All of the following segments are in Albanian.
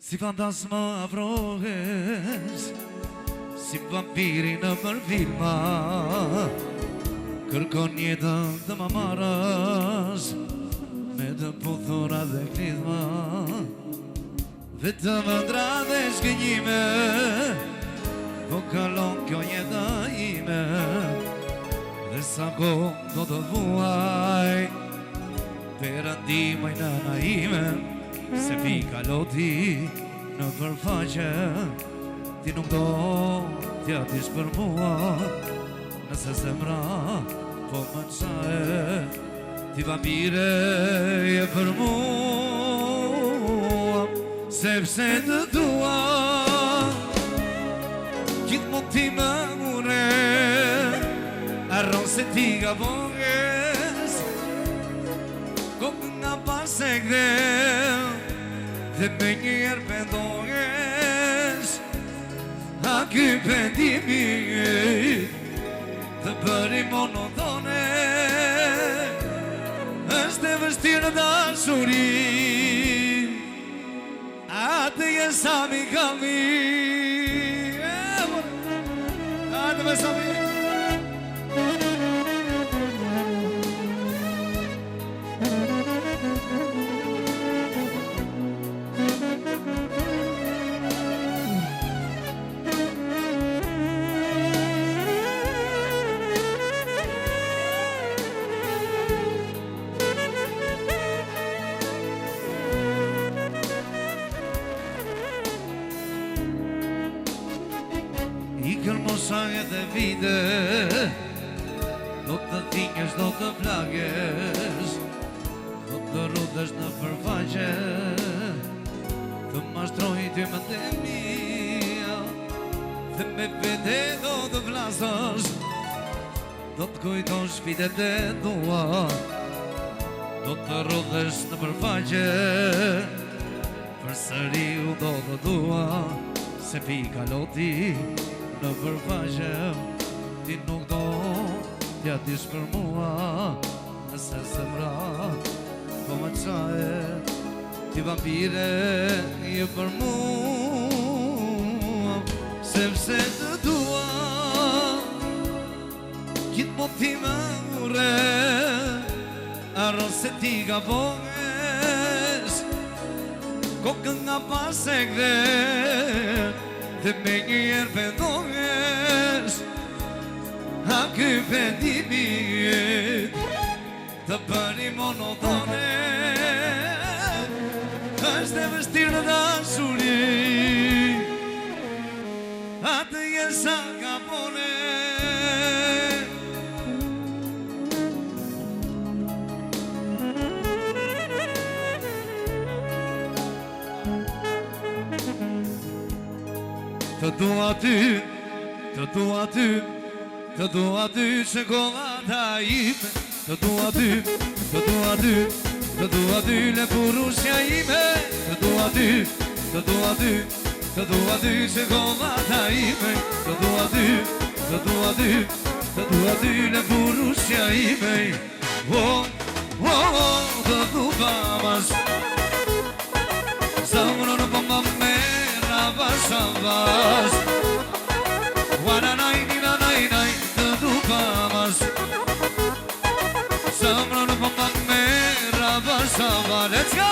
Si fantasma afrohes, si vampiri në filma, kërkon jetën të më marrës, me të puthura dhe klidhma. Vetëm ëndra dhe shkënjime, po kalon kjo jeta ime, dhe sa kohë do të vuaj, perëndimaj nëna ime. Se pi kaloti në përfaqe, ti nuk do t'ja t'ish për mua, nëse zemra po më qae, ti vampire je për mua, sepse të dua, gjithmonë ti më mure, arron se ti gabohes, kokën nga pas e gdhem, dhe me njërë pendohesh, a ky pendimi të bëri monotone, është e vështirë dashuri, atë jesë amikami, atë me sami. Dhe vite, do të tingesh, do të plagesh, do të rrutesh në përfaqe, të mashtroj ty më të mia, dhe me vete do të flasësh, do të kujtosh fitet e tua, do të rrutesh në përfaqe, përsëri u do të dua, se pi kaloti në përfaqe, ti nuk do t'ja t'ish për mua, nëse zemra po më qae, ti vampire je për mua, sepse të dua, gjithmonë ti më ure, arron se ti gabohesh, kokën nga pas e gdhem, dhe me njërë pendohesh, a ky pendimi të bëri monotone, është e vështirë në dashuri, atë jesë akapone. Të dua ty, të dua ty, të dua ty, çokolata ime. Të dua ty, të dua ty, të dua ty, lepurusja ime. Të dua ty, të dua ty, të dua ty, çokolata ime. Të dua ty, të dua ty, të dua ty, lepurusja ime. Oh, oh, oh, të dua mas, zamro në pëmba me Vas, wananai ninanai nai të dupamas, samra në pëmban me rabasava. Let's go!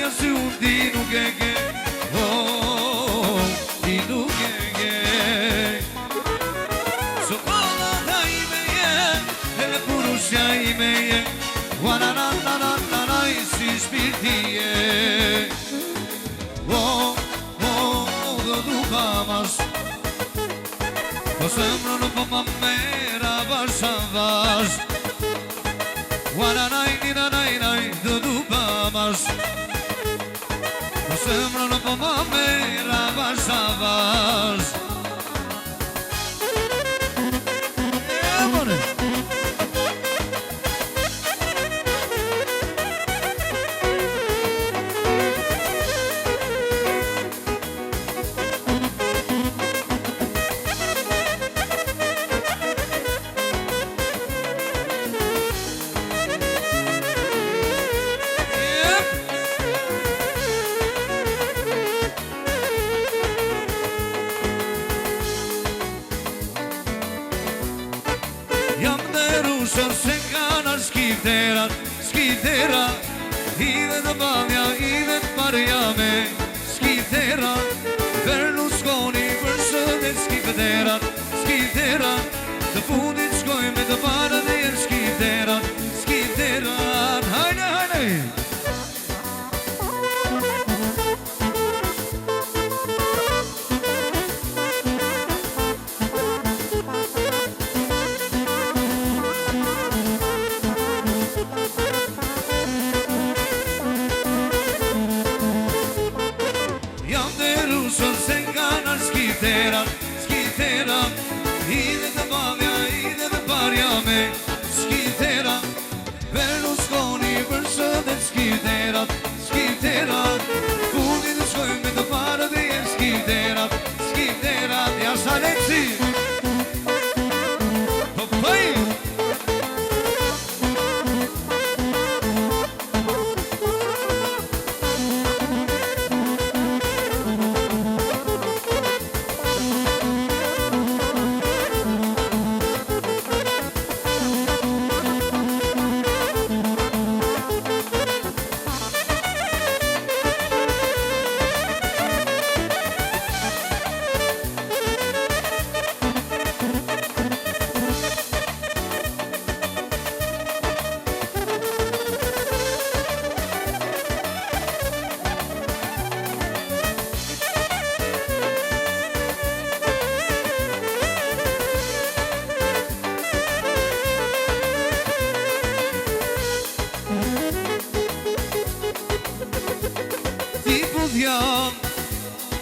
ja si unë ti nuk e ke ti nuk e ke Sokolata ime je Ele purusja ime je Wananananananai si shpirti je Dhe duka mas Po semrën po më mera bashkë vash Wananai ninanai dhe duka mas Po semrën po më mera bashkë vash Se kanë skiterat, skiterat Ive të bamja, ive të marja me Skiterat Berlusconi për shëndet skiterat Skiterat Të fundit shkojmë me të parë dhe jenë skiterat Skiterat Hajde, hajde Skiterat, skiterat Ide të bavja, ide të parja me Skiterat Berlusconi për shëndet skiterat Skiterat Fundit të shkojmë me të parë dhe jenë skiterat Skiterat Ja Salexi Hopaj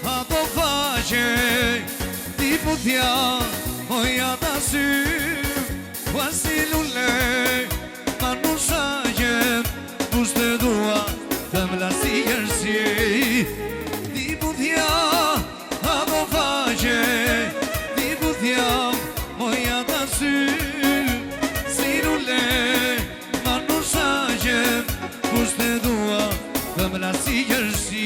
Ato faqe Ti putja Moja ta sy Quasi lulle Ma non shaqen Pushte dua Të mla si jërsi Ti putja Ato faqe Ti putja Moja ta sy Si lulle Ma non shaqen Pushte dua Të mla si jërsi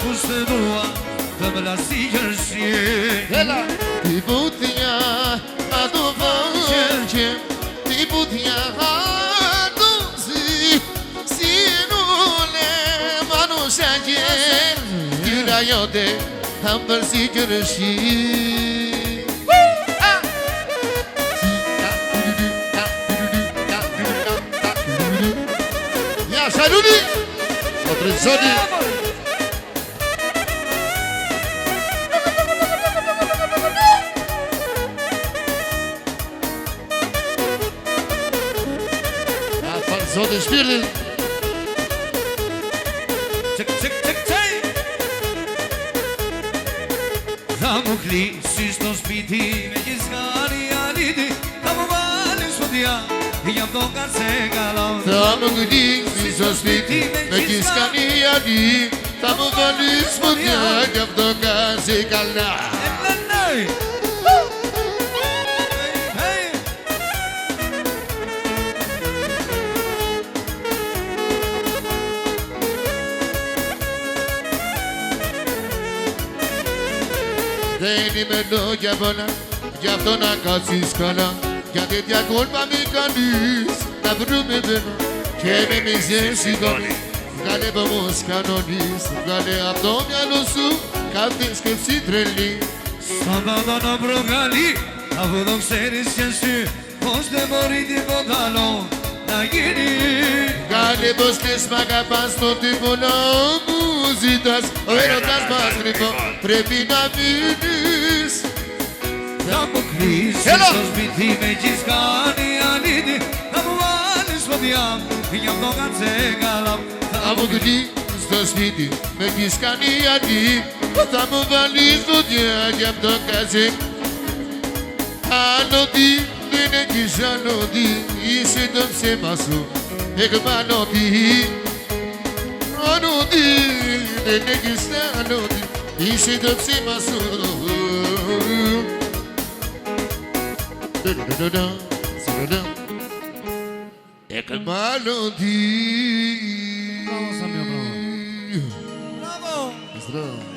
Pushte dua Të më lasi jërshi Ti putja Ato faqe Ti putja Ato zi Si nule Zemra jote kam përsi kërëshi Ja, shaluni O trezoni Ja, falë zotin shpirtin Çek çek çek çek Damokli si sto spiti me gjithçka realiti Ta më valin sotja jam toka se galon Ta më gëdi si so spiti me kiska një adi Ta më valis më tja jam do ka si kalna Hey hey Deni me do gjabona Gjabtona ka si skala Gjate tja kolpa mi ka nys Na vru me bëna Keme me zem si doni Gale për mos kanonis Gale abdo mja losu Ka të skep si trelli Sabado në brogali A vëllëm seris që sy Mos të moriti po talon Na jeni Gale bos les ma ka pas to ti bona Muzitas Vero tas mas gripo Prepina vinis Damokli si Hello! sto spiti me gjithçka realiti Ta më valin sotja jam toka se galon A më gëdi Sto spiti Me kiska një adi Ta më valis do tja Gjam do kazi Ano di Dine kisha no di Isi dëm se masu E këma no di Ano di Dine kisha no di Isi dëm se masu E këma no di Bravo Samir, bravo Bravo Bravo